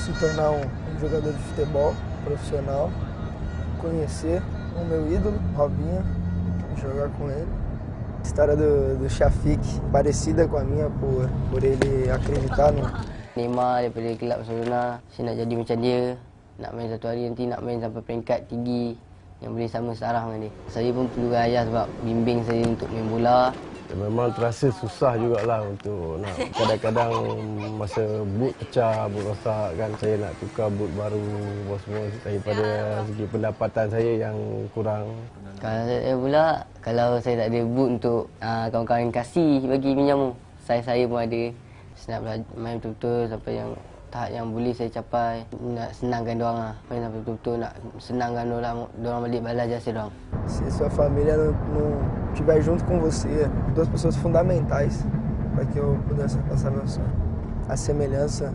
se tornar um jogador de futebol profissional, conhecer o meu ídolo, Robinho, jogar com ele. A história do Syafiq, parecida com a minha por ele acreditar no... Neymar daripada kelab Barcelona, saya nak jadi macam dia. Nak main satu hari nanti, nak main sampai peringkat tinggi yang boleh sama searah dengan dia. Saya pun perlu ayah sebab bimbing saya untuk main bola. Memang terasa susah jugalah untuk nak, kadang-kadang masa boot pecah, boot rosak kan, saya nak tukar boot baru semua daripada segi pendapatan saya yang kurang. Kalau saya pula, kalau saya tak ada boot untuk kawan-kawan kasih bagi minjam, saya pun ada. Saya nak belajar main betul-betul sampai yang tahap yang boleh saya capai. Nak senangkan diorang lah. Main sampai betul-betul nak senangkan diorang balik balas jasa diorang. Se sua família não estiver junto com você, duas pessoas fundamentais para que eu pudesse alcançar meu sonho. A semelhança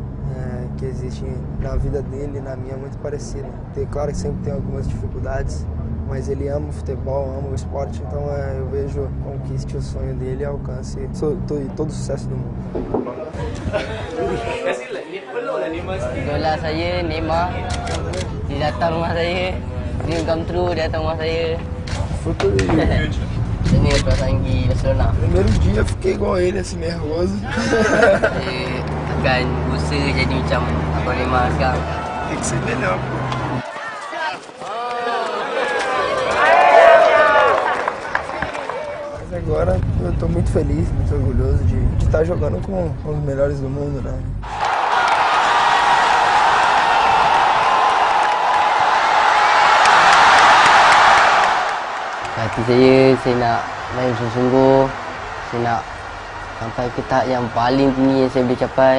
que existe na vida dele e na minha é muito parecida. Claro que sempre tem algumas dificuldades, mas ele ama o futebol, ama o esporte, então eu vejo conquiste o sonho dele e alcance todo o sucesso do mundo. Idola saya, Neymar, dia datang rumah saya, dream come true, dia datang rumah saya. Foi por ele. Ini perasaan di Barcelona. Primeiro dia fiquei igual ele, assim, nervoso. Saya akan berusaha jadi macam Abang Neymar sekarang. Tem que ser melhor, pô. Mas agora eu tô muito feliz, muito orgulhoso de estar jogando com os melhores do mundo, né? Hati saya nak main sungguh-sungguh. Saya nak sampai ke tahap yang paling tinggi yang saya boleh capai.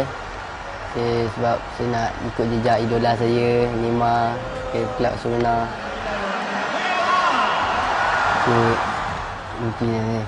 Sebab saya nak ikut jejak idola saya, Neymar, ke kelab Barcelona. Itu mimpi saya.